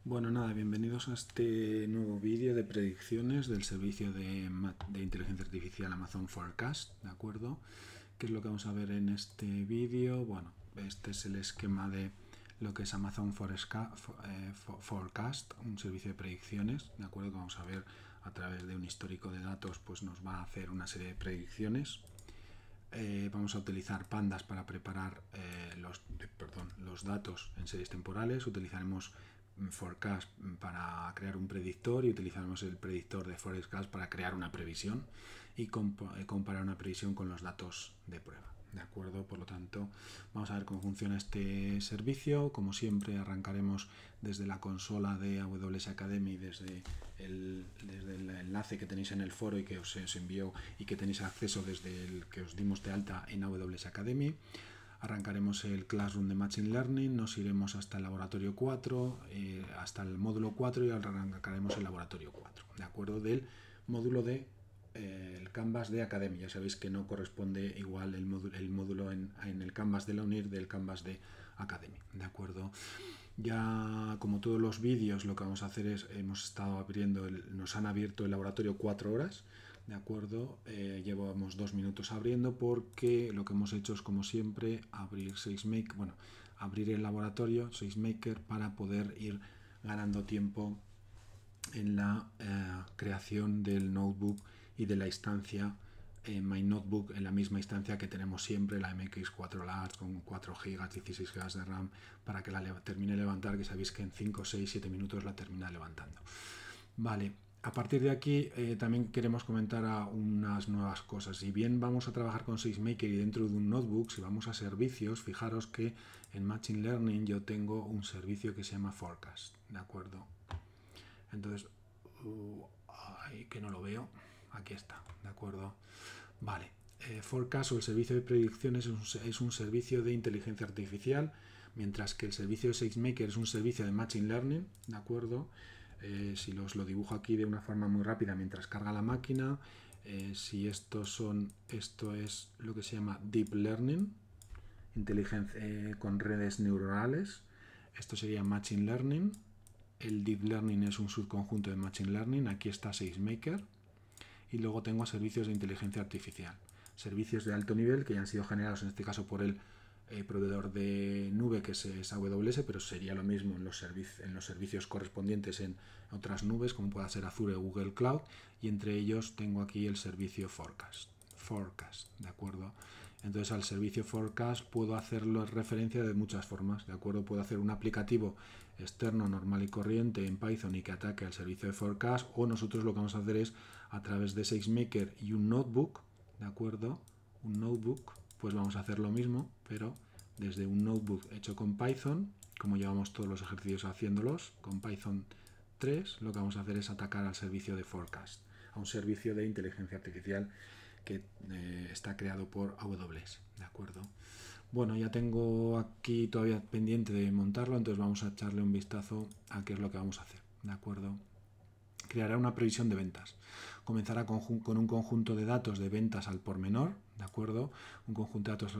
Bueno, nada, bienvenidos a este nuevo vídeo de predicciones del servicio de inteligencia artificial Amazon Forecast, ¿de acuerdo? ¿Qué es lo que vamos a ver en este vídeo? Bueno, este es el esquema de lo que es Amazon Forecast, un servicio de predicciones, ¿de acuerdo? Que vamos a ver a través de un histórico de datos, pues nos va a hacer una serie de predicciones. Vamos a utilizar pandas para preparar los datos en series temporales. Utilizaremos Forecast para crear un predictor y utilizaremos el predictor de Forecast para crear una previsión y comparar una previsión con los datos de prueba. ¿De acuerdo? Por lo tanto, vamos a ver cómo funciona este servicio. Como siempre, arrancaremos desde la consola de AWS Academy, desde el enlace que tenéis en el foro y que os envió y que tenéis acceso desde el que os dimos de alta en AWS Academy. Arrancaremos el Classroom de Machine Learning, nos iremos hasta el laboratorio 4, hasta el módulo 4 y arrancaremos el laboratorio 4, ¿de acuerdo? Del módulo de el Canvas de Academy. Ya sabéis que no corresponde igual el módulo en el Canvas de la UNIR del Canvas de Academy, ¿de acuerdo? Ya como todos los vídeos, lo que vamos a hacer es, nos han abierto el laboratorio 4 horas, ¿de acuerdo? Llevamos 2 minutos abriendo porque lo que hemos hecho es, como siempre, abrir el laboratorio SageMaker para poder ir ganando tiempo en la creación del notebook y de la instancia My Notebook, en la misma instancia que tenemos siempre, la MX4 Large con 4 GB, 16 GB de RAM, para que la termine de levantar, que sabéis que en 5, 6, 7 minutos la termina levantando. Vale, a partir de aquí también queremos comentar unas nuevas cosas. Si bien vamos a trabajar con SageMaker y dentro de un notebook, si vamos a servicios, fijaros que en Machine Learning yo tengo un servicio que se llama Forecast, ¿de acuerdo? Entonces, que no lo veo, aquí está, ¿de acuerdo? Vale, Forecast o el servicio de predicciones es un servicio de inteligencia artificial, mientras que el servicio de SageMaker es un servicio de Machine Learning, ¿de acuerdo? Si os lo dibujo aquí de una forma muy rápida mientras carga la máquina, si esto es lo que se llama Deep Learning, inteligencia con redes neuronales, esto sería Machine Learning. El Deep Learning es un subconjunto de Machine Learning, aquí está SageMaker, y luego tengo servicios de inteligencia artificial, servicios de alto nivel que ya han sido generados en este caso por el proveedor de nube que es AWS, pero sería lo mismo en los servicios correspondientes en otras nubes como pueda ser Azure o Google Cloud, y entre ellos tengo aquí el servicio Forecast, ¿de acuerdo? Entonces al servicio Forecast puedo hacerlo referencia de muchas formas, ¿de acuerdo? Puedo hacer un aplicativo externo normal y corriente en Python y que ataque al servicio de Forecast, o nosotros lo que vamos a hacer es a través de SageMaker y un notebook, ¿de acuerdo? Un notebook, pues vamos a hacer lo mismo, pero desde un notebook hecho con Python, como llevamos todos los ejercicios haciéndolos, con Python 3, lo que vamos a hacer es atacar al servicio de Forecast, a un servicio de inteligencia artificial que está creado por AWS, ¿de acuerdo? Bueno, ya tengo aquí todavía pendiente de montarlo, entonces vamos a echarle un vistazo a qué es lo que vamos a hacer, ¿de acuerdo? Creará una previsión de ventas. Comenzará con un conjunto de datos de ventas al por menor, ¿de acuerdo? Un conjunto de datos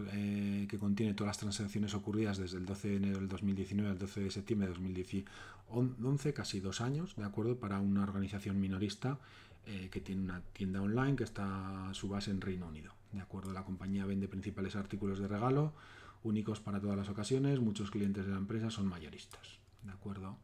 que contiene todas las transacciones ocurridas desde el 12 de enero del 2019 al 12 de septiembre de 2011, casi 2 años, ¿de acuerdo? Para una organización minorista que tiene una tienda online que está a su base en Reino Unido, ¿de acuerdo? La compañía vende principales artículos de regalo, únicos para todas las ocasiones. Muchos clientes de la empresa son mayoristas, ¿de acuerdo?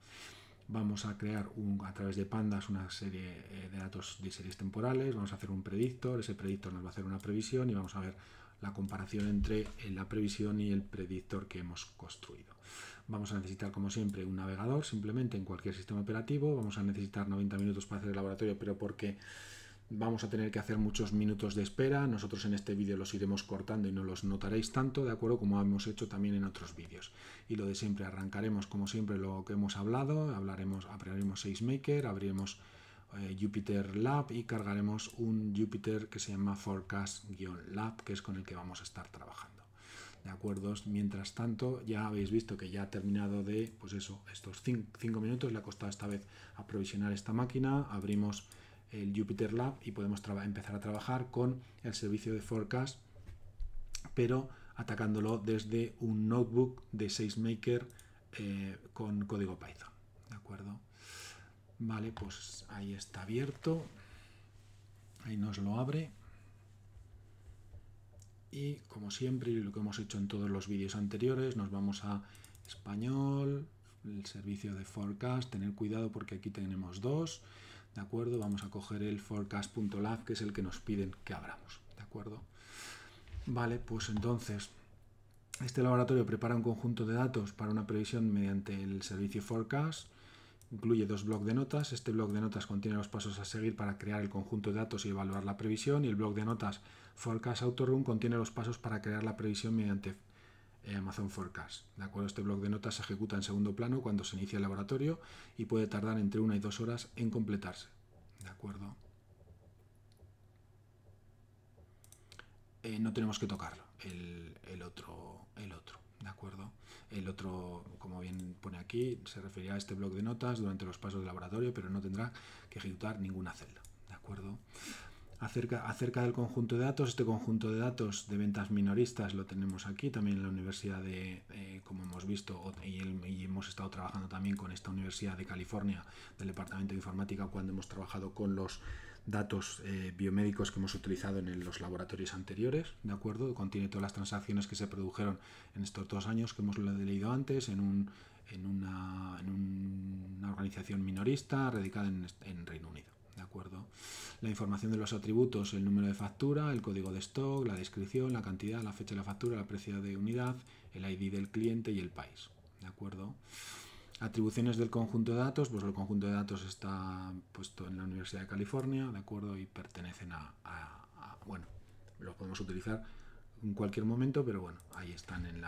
Vamos a crear a través de pandas una serie de datos de series temporales, vamos a hacer un predictor, ese predictor nos va a hacer una previsión y vamos a ver la comparación entre la previsión y el predictor que hemos construido. Vamos a necesitar, como siempre, un navegador, simplemente en cualquier sistema operativo. Vamos a necesitar 90 minutos para hacer el laboratorio, pero porque vamos a tener que hacer muchos minutos de espera. Nosotros en este vídeo los iremos cortando y no los notaréis tanto, de acuerdo, como hemos hecho también en otros vídeos. Y lo de siempre, arrancaremos como siempre lo que hemos hablado, abriremos SageMaker, abriremos Jupyter Lab y cargaremos un Jupyter que se llama Forecast-Lab, que es con el que vamos a estar trabajando. ¿De acuerdo? Mientras tanto, ya habéis visto que ya ha terminado de, pues eso, estos 5 minutos, le ha costado esta vez aprovisionar esta máquina. Abrimos el Jupyter Lab y podemos empezar a trabajar con el servicio de Forecast, pero atacándolo desde un notebook de SageMaker con código Python, ¿de acuerdo? Vale, pues ahí está abierto. Ahí nos lo abre. Y como siempre, y lo que hemos hecho en todos los vídeos anteriores, nos vamos a español, el servicio de forecast. Tener cuidado porque aquí tenemos dos, ¿de acuerdo? Vamos a coger el forecast.lab, que es el que nos piden que abramos, ¿de acuerdo? Vale, pues entonces, este laboratorio prepara un conjunto de datos para una previsión mediante el servicio forecast. Incluye dos blocs de notas. Este bloc de notas contiene los pasos a seguir para crear el conjunto de datos y evaluar la previsión, y el bloc de notas Forecast Autorun contiene los pasos para crear la previsión mediante Amazon Forecast. ¿De acuerdo? Este bloc de notas se ejecuta en segundo plano cuando se inicia el laboratorio y puede tardar entre 1 y 2 horas en completarse. ¿De acuerdo? No tenemos que tocarlo, el otro, ¿de acuerdo? El otro, como bien pone aquí, se referirá a este bloc de notas durante los pasos del laboratorio, pero no tendrá que ejecutar ninguna celda, ¿de acuerdo? Acerca del conjunto de datos, este conjunto de datos de ventas minoristas lo tenemos aquí, también en la universidad como hemos visto, y hemos estado trabajando también con esta Universidad de California, del Departamento de Informática, cuando hemos trabajado con los datos biomédicos que hemos utilizado en los laboratorios anteriores, ¿de acuerdo? Contiene todas las transacciones que se produjeron en estos 2 años que hemos leído antes, en una organización minorista radicada en Reino Unido, ¿de acuerdo? La información de los atributos, el número de factura, el código de stock, la descripción, la cantidad, la fecha de la factura, el precio de unidad, el ID del cliente y el país, ¿de acuerdo? Atribuciones del conjunto de datos, pues el conjunto de datos está puesto en la Universidad de California, ¿de acuerdo? Y pertenecen bueno, los podemos utilizar en cualquier momento, pero bueno, ahí están en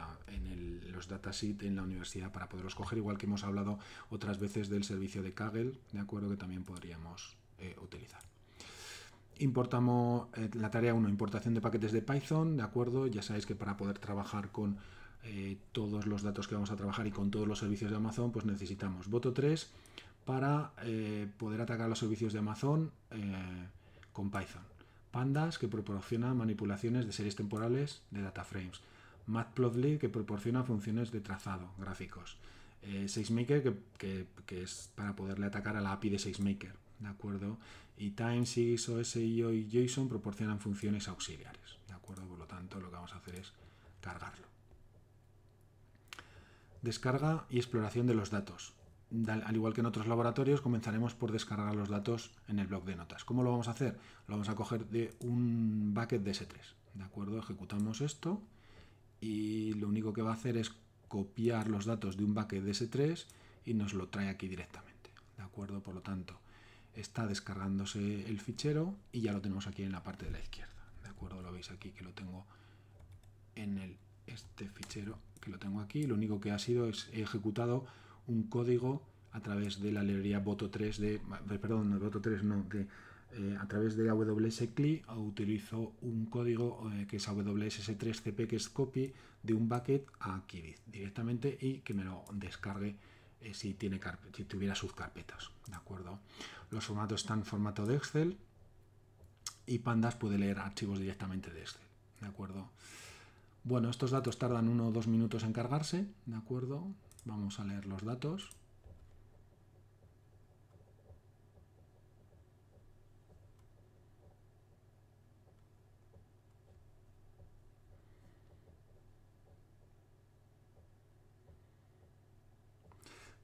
los datasheets en la universidad para poderlos coger, igual que hemos hablado otras veces del servicio de Kaggle, ¿de acuerdo? Que también podríamos utilizar. Importamos la tarea 1, importación de paquetes de Python, ¿de acuerdo? Ya sabéis que para poder trabajar con todos los datos que vamos a trabajar y con todos los servicios de Amazon, pues necesitamos Boto3 para poder atacar los servicios de Amazon con Python. Pandas, que proporciona manipulaciones de series temporales de data frames. Matplotlib, que proporciona funciones de trazado, gráficos. SageMaker, que es para poderle atacar a la API de SageMaker, ¿de acuerdo? Y Timesys, OSIO y JSON proporcionan funciones auxiliares, ¿de acuerdo? Por lo tanto, lo que vamos a hacer es cargarlo. Descarga y exploración de los datos. Al igual que en otros laboratorios, comenzaremos por descargar los datos en el bloc de notas. ¿Cómo lo vamos a hacer? Lo vamos a coger de un bucket de S3, ¿de acuerdo? Ejecutamos esto y lo único que va a hacer es copiar los datos de un bucket de S3 y nos lo trae aquí directamente, ¿de acuerdo? Por lo tanto, está descargándose el fichero y ya lo tenemos aquí en la parte de la izquierda, ¿de acuerdo? Lo veis aquí que lo tengo en este fichero que lo tengo aquí. Lo único que ha sido es he ejecutado un código a través de la librería Boto3 a través de AWS CLI utilizo un código que es AWS-S3CP, que es copy de un bucket aquí directamente y que me lo descargue si tuviera subcarpetas, ¿de acuerdo? Los formatos están en formato de Excel y Pandas puede leer archivos directamente de Excel, ¿de acuerdo? Bueno, estos datos tardan 1 o 2 minutos en cargarse, ¿de acuerdo? Vamos a leer los datos.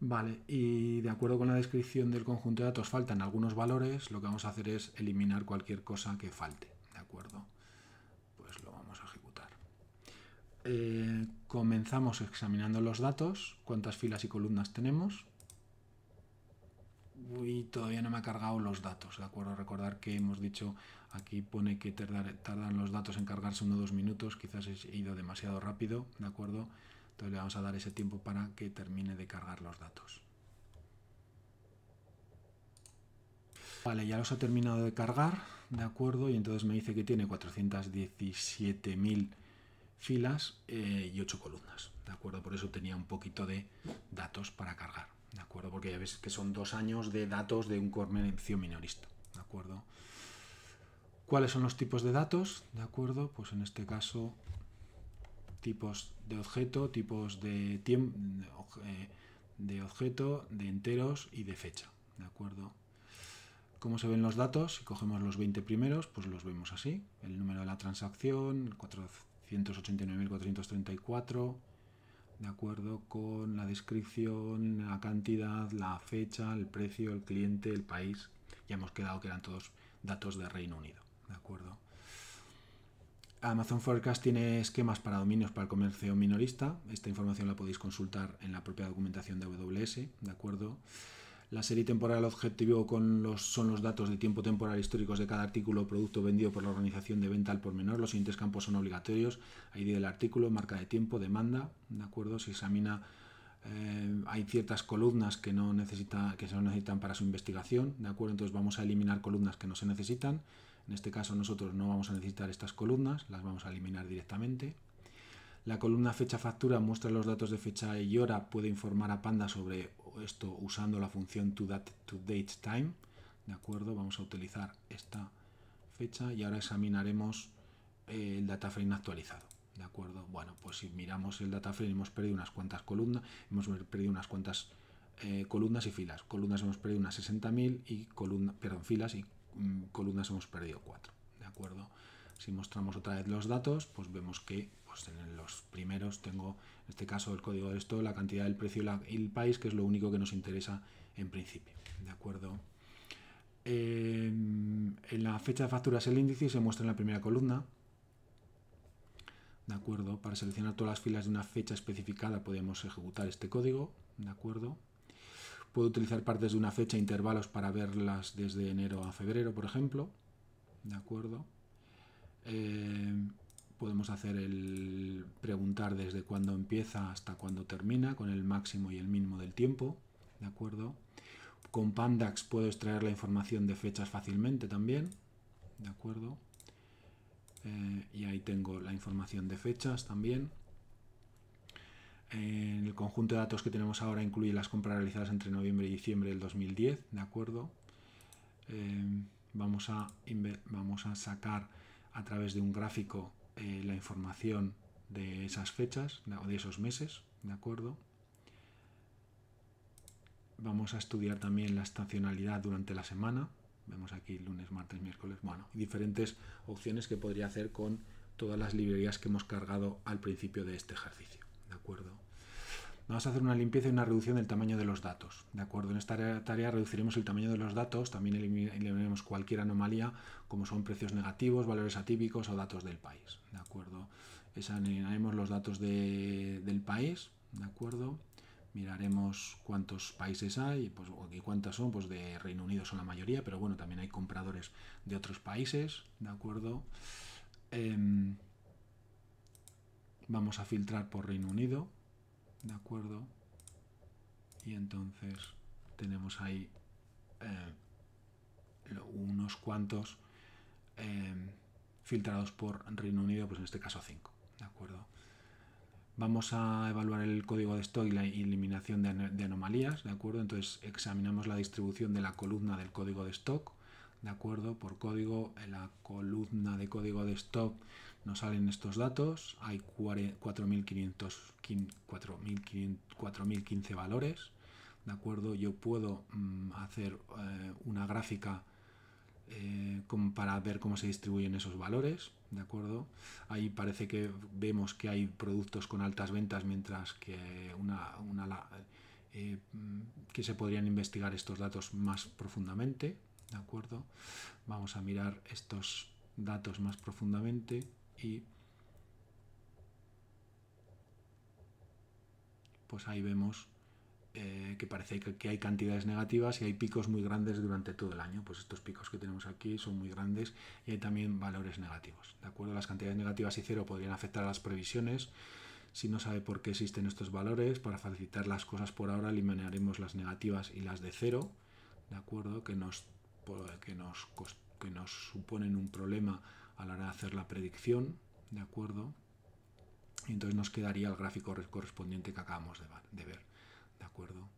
Vale, y de acuerdo con la descripción del conjunto de datos faltan algunos valores, lo que vamos a hacer es eliminar cualquier cosa que falte, ¿de acuerdo? Pues lo vamos a ejecutar. Comenzamos examinando los datos, cuántas filas y columnas tenemos. Uy, todavía no me ha cargado los datos, ¿de acuerdo? Recordar que hemos dicho, aquí pone que tardan los datos en cargarse 1 o 2 minutos, quizás he ido demasiado rápido, ¿de acuerdo? Entonces le vamos a dar ese tiempo para que termine de cargar los datos. Vale, ya los ha terminado de cargar, ¿de acuerdo? Y entonces me dice que tiene 417.000 filas y 8 columnas, ¿de acuerdo? Por eso tenía un poquito de datos para cargar, ¿de acuerdo? Porque ya ves que son 2 años de datos de un comercio minorista, ¿de acuerdo? ¿Cuáles son los tipos de datos? ¿De acuerdo? Pues en este caso, tipos de objeto, tipos de tiempo, de objeto, de enteros y de fecha, ¿de acuerdo? ¿Cómo se ven los datos? Si cogemos los 20 primeros, pues los vemos así. El número de la transacción, 489.434, ¿de acuerdo? Con la descripción, la cantidad, la fecha, el precio, el cliente, el país. Ya hemos quedado que eran todos datos de Reino Unido, ¿de acuerdo? Amazon Forecast tiene esquemas para dominios para el comercio minorista. Esta información la podéis consultar en la propia documentación de AWS, ¿de acuerdo? La serie temporal objetivo son los datos de tiempo temporal históricos de cada artículo o producto vendido por la organización de venta al por menor. Los siguientes campos son obligatorios: ID del artículo, marca de tiempo, demanda, ¿de acuerdo? Se examina, hay ciertas columnas que se necesitan para su investigación, ¿de acuerdo? Entonces vamos a eliminar columnas que no se necesitan. En este caso nosotros no vamos a necesitar estas columnas, las vamos a eliminar directamente. La columna fecha-factura muestra los datos de fecha y hora, puede informar a Panda sobre esto usando la función toDateTime, ¿de acuerdo? Vamos a utilizar esta fecha y ahora examinaremos el data frame actualizado, ¿de acuerdo? Bueno, pues si miramos el data frame hemos perdido unas cuantas columnas, columnas y filas. Columnas hemos perdido unas 60.000 y filas y columnas hemos perdido 4, ¿de acuerdo? Si mostramos otra vez los datos, pues vemos que pues en los primeros tengo, en este caso, el código de stock, la cantidad, el precio y el país, que es lo único que nos interesa en principio, ¿de acuerdo? En la fecha de facturas el índice se muestra en la primera columna, ¿de acuerdo? Para seleccionar todas las filas de una fecha especificada podemos ejecutar este código, ¿de acuerdo? Puedo utilizar partes de una fecha, intervalos, para verlas desde enero a febrero, por ejemplo, ¿de acuerdo? Podemos hacer preguntar desde cuándo empieza hasta cuándo termina, con el máximo y el mínimo del tiempo, ¿de acuerdo? Con Pandax puedo extraer la información de fechas fácilmente también, ¿de acuerdo? Y ahí tengo la información de fechas también. El conjunto de datos que tenemos ahora incluye las compras realizadas entre noviembre y diciembre del 2010, ¿de acuerdo? Vamos a sacar a través de un gráfico la información de esas fechas, de esos meses, ¿de acuerdo? Vamos a estudiar también la estacionalidad durante la semana. Vemos aquí lunes, martes, miércoles, bueno, diferentes opciones que podría hacer con todas las librerías que hemos cargado al principio de este ejercicio, ¿de acuerdo? Vamos a hacer una limpieza y una reducción del tamaño de los datos, ¿de acuerdo? En esta tarea reduciremos el tamaño de los datos, también eliminaremos cualquier anomalía, como son precios negativos, valores atípicos o datos del país, ¿de acuerdo? Examinaremos los datos del país, ¿de acuerdo? Miraremos cuántos países hay, pues, y cuántas son, pues de Reino Unido son la mayoría, pero bueno, también hay compradores de otros países, ¿de acuerdo? Vamos a filtrar por Reino Unido, ¿de acuerdo? Y entonces tenemos ahí unos cuantos filtrados por Reino Unido, pues en este caso 5, ¿de acuerdo? Vamos a evaluar el código de stock y la eliminación de anomalías, ¿de acuerdo? Entonces examinamos la distribución de la columna del código de stock, ¿de acuerdo? Por código, en la columna de código de stock nos salen estos datos, hay 4.015 valores, ¿de acuerdo? Yo puedo hacer una gráfica para ver cómo se distribuyen esos valores, ¿de acuerdo? Ahí parece que vemos que hay productos con altas ventas, mientras que que se podrían investigar estos datos más profundamente, ¿de acuerdo? Vamos a mirar estos datos más profundamente y pues ahí vemos que parece que hay cantidades negativas y hay picos muy grandes durante todo el año. Pues estos picos que tenemos aquí son muy grandes y hay también valores negativos, ¿de acuerdo? Las cantidades negativas y cero podrían afectar a las previsiones. Si no sabe por qué existen estos valores, para facilitar las cosas por ahora eliminaremos las negativas y las de cero, ¿de acuerdo? Que nos suponen un problema a la hora de hacer la predicción, ¿de acuerdo? Y entonces nos quedaría el gráfico correspondiente que acabamos de ver, ¿de acuerdo?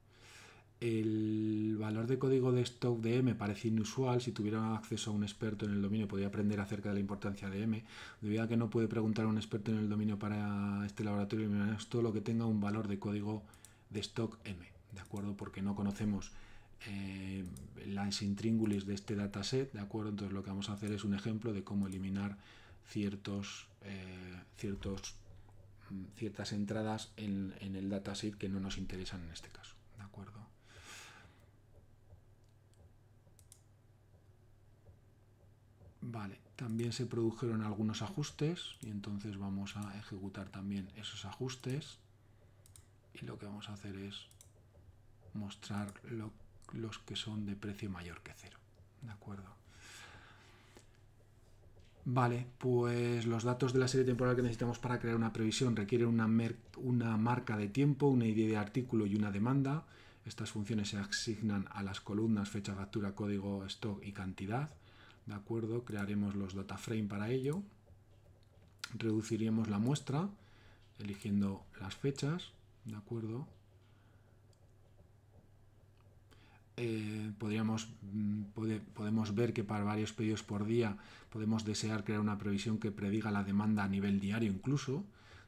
El valor de código de stock de M parece inusual. Si tuviera acceso a un experto en el dominio podría aprender acerca de la importancia de M. Debido a que no puede preguntar a un experto en el dominio para este laboratorio, es todo lo que tenga un valor de código de stock M, ¿de acuerdo? Porque no conocemos las intríngulis de este dataset, ¿de acuerdo? Entonces lo que vamos a hacer es un ejemplo de cómo eliminar ciertas entradas en el dataset que no nos interesan en este caso, ¿de acuerdo? Vale, también se produjeron algunos ajustes y entonces vamos a ejecutar también esos ajustes y lo que vamos a hacer es mostrar los que son de precio mayor que 0, ¿de acuerdo? Vale, pues los datos de la serie temporal que necesitamos para crear una previsión requieren una marca de tiempo, una ID de artículo y una demanda. Estas funciones se asignan a las columnas fecha, factura, código, stock y cantidad. ¿De acuerdo? Crearemos los data frame para ello. Reduciremos la muestra eligiendo las fechas. ¿De acuerdo? Podemos ver que para varios pedidos por día podemos desear crear una previsión que prediga la demanda a nivel diario incluso.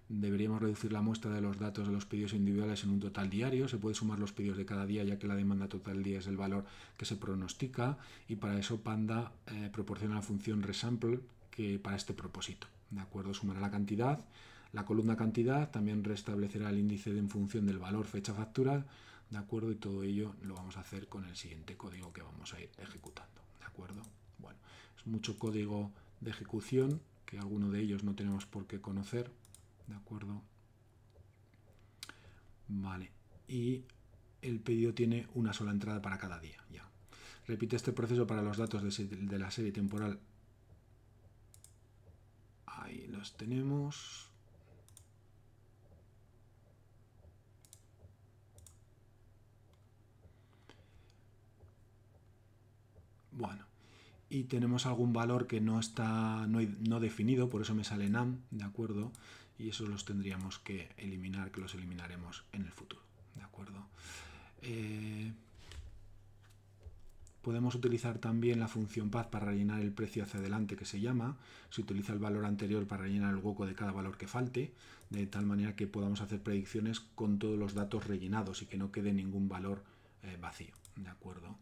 Deberíamos reducir la muestra de los datos de los pedidos individuales en un total diario. Se puede sumar los pedidos de cada día ya que la demanda total del día es el valor que se pronostica y para eso Panda proporciona la función resample que para este propósito. ¿De acuerdo? Sumará la cantidad. La columna cantidad también restablecerá el índice en función del valor fecha factura. ¿De acuerdo? Y todo ello lo vamos a hacer con el siguiente código que vamos a ir ejecutando. ¿De acuerdo? Bueno, es mucho código de ejecución que alguno de ellos no tenemos por qué conocer. ¿De acuerdo? Vale. Y el pedido tiene una sola entrada para cada día. Ya. Repite este proceso para los datos de la serie temporal. Ahí los tenemos. Bueno, y tenemos algún valor que no está no definido, por eso me sale none, ¿de acuerdo? Y esos los tendríamos que eliminar, que los eliminaremos en el futuro, ¿de acuerdo? Podemos utilizar también la función path para rellenar el precio hacia adelante, que se llama. Se utiliza el valor anterior para rellenar el hueco de cada valor que falte, de tal manera que podamos hacer predicciones con todos los datos rellenados y que no quede ningún valor vacío, ¿de acuerdo?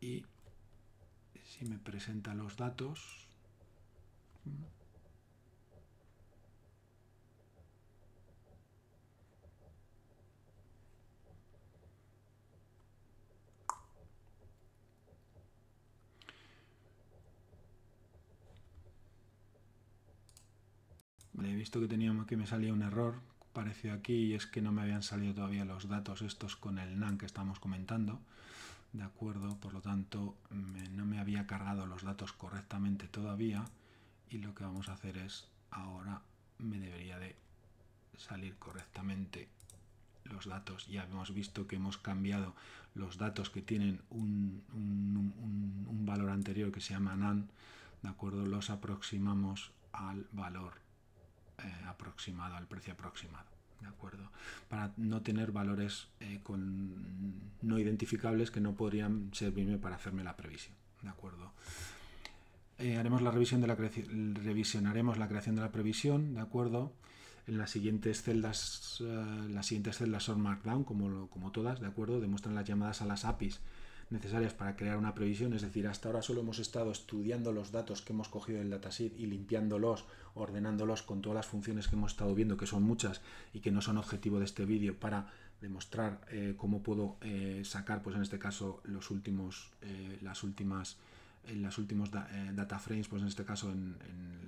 Y si me presenta los datos, he visto que me salía un error, pareció aquí, y es que no me habían salido todavía los datos estos con el NaN que estamos comentando, de acuerdo, por lo tanto no me había cargado los datos correctamente todavía, y lo que vamos a hacer es, ahora me debería de salir correctamente los datos. Ya hemos visto que hemos cambiado los datos que tienen un valor anterior que se llama NaN, de acuerdo, los aproximamos al valor aproximado, al precio aproximado, ¿de acuerdo? Para no tener valores no identificables que no podrían servirme para hacerme la previsión, ¿de acuerdo? Haremos la revisión revisionaremos la creación de la previsión, ¿de acuerdo? En las siguientes celdas son Markdown, como todas, ¿de acuerdo? Demuestran las llamadas a las APIs necesarias para crear una previsión, es decir, hasta ahora solo hemos estado estudiando los datos que hemos cogido del dataset y limpiándolos, ordenándolos con todas las funciones que hemos estado viendo, que son muchas y que no son objetivo de este vídeo, para demostrar cómo puedo sacar, pues en este caso, los últimos data frames, pues en este caso en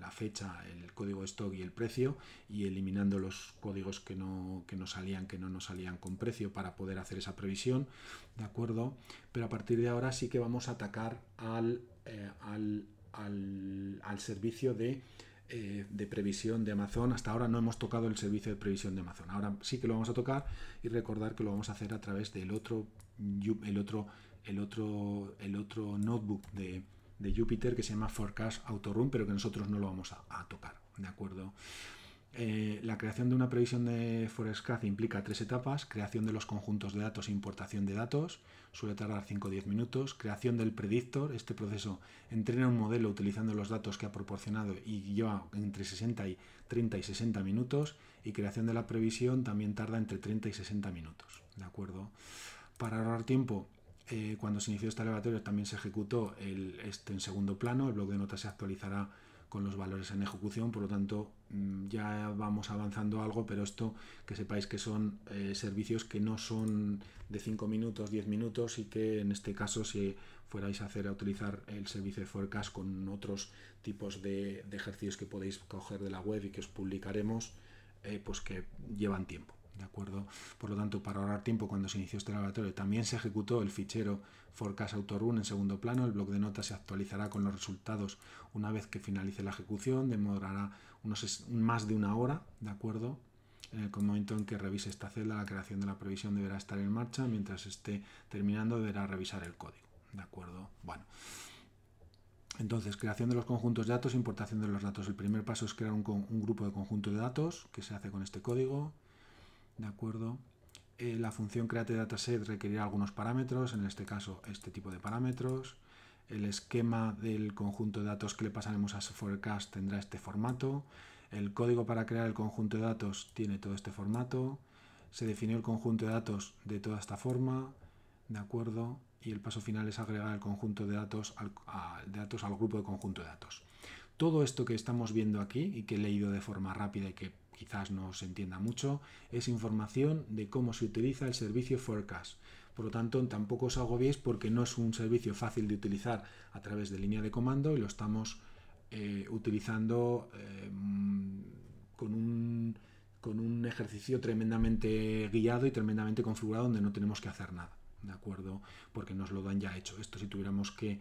la fecha, el código stock y el precio, y eliminando los códigos que no nos salían con precio para poder hacer esa previsión, ¿de acuerdo? Pero a partir de ahora sí que vamos a atacar al servicio de previsión de Amazon. Hasta ahora no hemos tocado el servicio de previsión de Amazon, ahora sí que lo vamos a tocar, y recordar que lo vamos a hacer a través del otro notebook de Jupyter que se llama Forecast Autorun, pero que nosotros no lo vamos a tocar, ¿de acuerdo? La creación de una previsión de Forecast implica 3 etapas: creación de los conjuntos de datos e importación de datos, suele tardar 5 o 10 minutos; creación del predictor, este proceso entrena un modelo utilizando los datos que ha proporcionado y lleva entre 30 y 60 minutos; y creación de la previsión también tarda entre 30 y 60 minutos. ¿De acuerdo? Para ahorrar tiempo, cuando se inició este aleatorio también se ejecutó en segundo plano, el bloc de notas se actualizará con los valores en ejecución, por lo tanto ya vamos avanzando algo, pero esto que sepáis que son servicios que no son de 5 minutos, 10 minutos, y que en este caso, si fuerais a utilizar el servicio de Forecast con otros tipos de ejercicios que podéis coger de la web y que os publicaremos, pues que llevan tiempo. ¿De acuerdo? Por lo tanto, para ahorrar tiempo, cuando se inició este laboratorio también se ejecutó el fichero Forecast Autorun en segundo plano. El bloc de notas se actualizará con los resultados una vez que finalice la ejecución, demorará más de una hora, ¿de acuerdo? En el momento en que revise esta celda, la creación de la previsión deberá estar en marcha. Mientras esté terminando, deberá revisar el código, ¿de acuerdo? Bueno, entonces, creación de los conjuntos de datos, importación de los datos. El primer paso es crear un grupo de conjuntos de datos, que se hace con este código. ¿De acuerdo? La función createDataset requerirá algunos parámetros, en este caso este tipo de parámetros. El esquema del conjunto de datos que le pasaremos a Forecast tendrá este formato. El código para crear el conjunto de datos tiene todo este formato. Se definió el conjunto de datos de toda esta forma, ¿de acuerdo? Y el paso final es agregar el conjunto de datos al grupo de conjunto de datos. Todo esto que estamos viendo aquí y que he leído de forma rápida y que quizás no se entienda mucho, es información de cómo se utiliza el servicio Forecast. Por lo tanto, tampoco os agobiéis porque no es un servicio fácil de utilizar a través de línea de comando, y lo estamos utilizando con un ejercicio tremendamente guiado y tremendamente configurado, donde no tenemos que hacer nada, ¿de acuerdo? Porque nos lo dan ya hecho. Esto, si tuviéramos que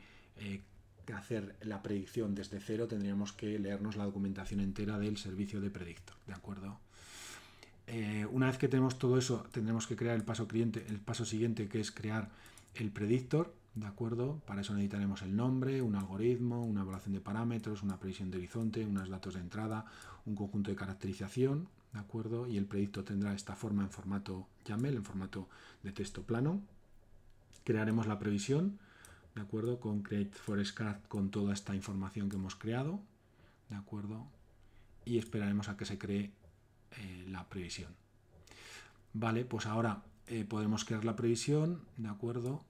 hacer la predicción desde cero, tendríamos que leernos la documentación entera del servicio de predictor, ¿de acuerdo? Una vez que tenemos todo eso, tendremos que crear el paso siguiente, que es crear el predictor, ¿de acuerdo? Para eso necesitaremos el nombre, un algoritmo, una evaluación de parámetros, una previsión de horizonte, unos datos de entrada, un conjunto de caracterización, ¿de acuerdo? Y el predictor tendrá esta forma en formato YAML, en formato de texto plano. Crearemos la previsión, ¿de acuerdo? Con Create Forecast, con toda esta información que hemos creado, ¿de acuerdo? Y esperaremos a que se cree la previsión. Vale, pues ahora podemos crear la previsión, ¿de acuerdo?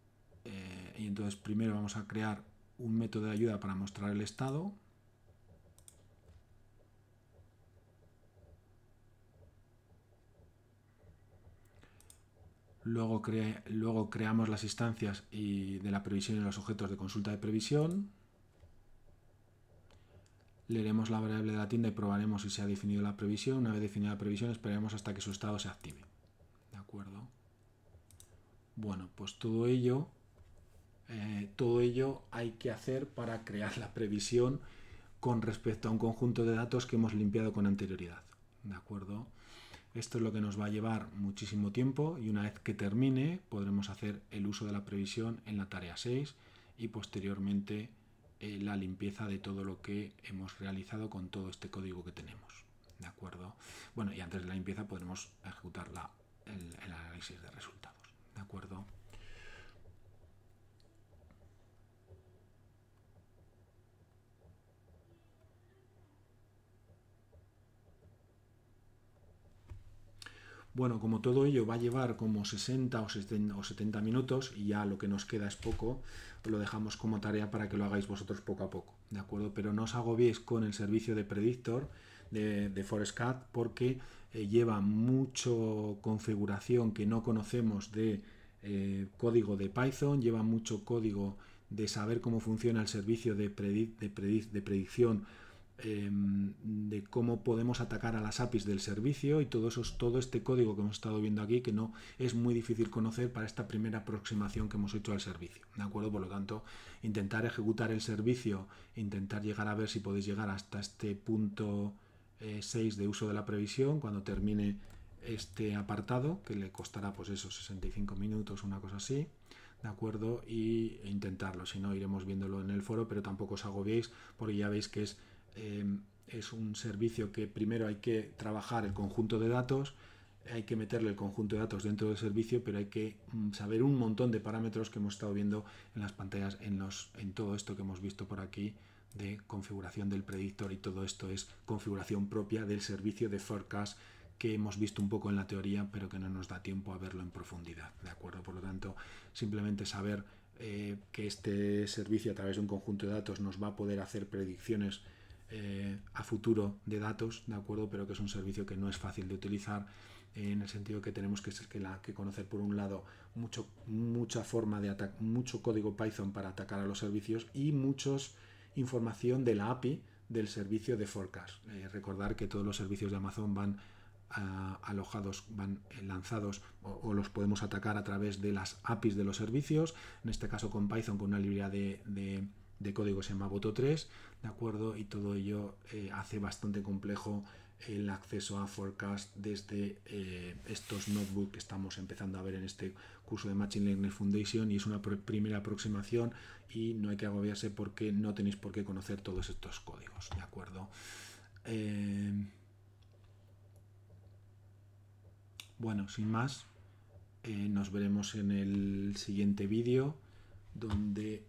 Y entonces primero vamos a crear un método de ayuda para mostrar el estado. Luego creamos las instancias de la previsión y los objetos de consulta de previsión. Leeremos la variable de la tienda y probaremos si se ha definido la previsión. Una vez definida la previsión, esperaremos hasta que su estado se active. ¿De acuerdo? Bueno, pues todo ello hay que hacer para crear la previsión con respecto a un conjunto de datos que hemos limpiado con anterioridad. ¿De acuerdo? Esto es lo que nos va a llevar muchísimo tiempo, y una vez que termine podremos hacer el uso de la previsión en la tarea 6 y posteriormente la limpieza de todo lo que hemos realizado con todo este código que tenemos. ¿De acuerdo? Bueno, y antes de la limpieza podremos ejecutar el análisis de resultados. ¿De acuerdo? Bueno, como todo ello va a llevar como 60 o 70 minutos, y ya lo que nos queda es poco, lo dejamos como tarea para que lo hagáis vosotros poco a poco, ¿de acuerdo? Pero no os agobiéis con el servicio de predictor de Forecast, porque lleva mucho configuración que no conocemos de código de Python, lleva mucho código de saber cómo funciona el servicio de predicción, de cómo podemos atacar a las APIs del servicio, y todo este código que hemos estado viendo aquí, que no es muy difícil conocer para esta primera aproximación que hemos hecho al servicio, ¿de acuerdo? Por lo tanto, intentar ejecutar el servicio, intentar llegar a ver si podéis llegar hasta este punto 6 de uso de la previsión cuando termine este apartado, que le costará pues eso, 65 minutos, una cosa así, ¿de acuerdo? Y intentarlo, si no iremos viéndolo en el foro, pero tampoco os agobiéis porque ya veis que es es un servicio que primero hay que trabajar el conjunto de datos, hay que meterle el conjunto de datos dentro del servicio, pero hay que saber un montón de parámetros que hemos estado viendo en las pantallas, en todo esto que hemos visto por aquí de configuración del predictor, y todo esto es configuración propia del servicio de forecast que hemos visto un poco en la teoría, pero que no nos da tiempo a verlo en profundidad, ¿de acuerdo? Por lo tanto, simplemente saber que este servicio a través de un conjunto de datos nos va a poder hacer predicciones a futuro de datos, ¿de acuerdo? Pero que es un servicio que no es fácil de utilizar, en el sentido que tenemos que conocer, por un lado, mucha forma de ataque, mucho código Python para atacar a los servicios, y muchos información de la API del servicio de forecast. Recordar que todos los servicios de Amazon van alojados, van lanzados o los podemos atacar a través de las APIs de los servicios, en este caso con Python, con una librería de código que se llama Boto3, ¿de acuerdo? Y todo ello hace bastante complejo el acceso a forecast desde estos notebooks que estamos empezando a ver en este curso de Machine Learning Foundation, y es una primera aproximación, y no hay que agobiarse porque no tenéis por qué conocer todos estos códigos, ¿de acuerdo? Bueno, sin más, nos veremos en el siguiente vídeo, donde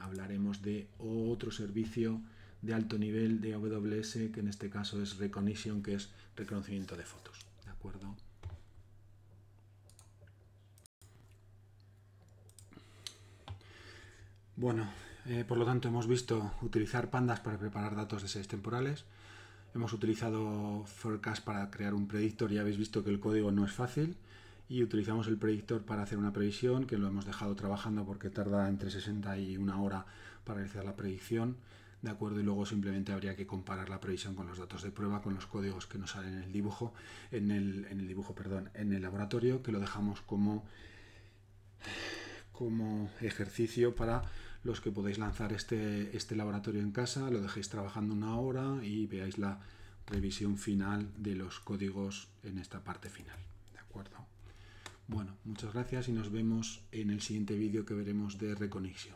hablaremos de otro servicio de alto nivel de AWS, que en este caso es Recognition, que es reconocimiento de fotos, ¿de acuerdo? Bueno, por lo tanto hemos visto utilizar pandas para preparar datos de series temporales. Hemos utilizado forecast para crear un predictor, ya habéis visto que el código no es fácil, y utilizamos el predictor para hacer una previsión, que lo hemos dejado trabajando porque tarda entre 60 y una hora para realizar la predicción, ¿de acuerdo? Y luego simplemente habría que comparar la previsión con los datos de prueba, con los códigos que nos salen en el dibujo, en el laboratorio, que lo dejamos como ejercicio para los que podéis lanzar este laboratorio en casa, lo dejéis trabajando una hora y veáis la revisión final de los códigos en esta parte final, ¿de acuerdo? Bueno, muchas gracias y nos vemos en el siguiente vídeo, que veremos de Recognition.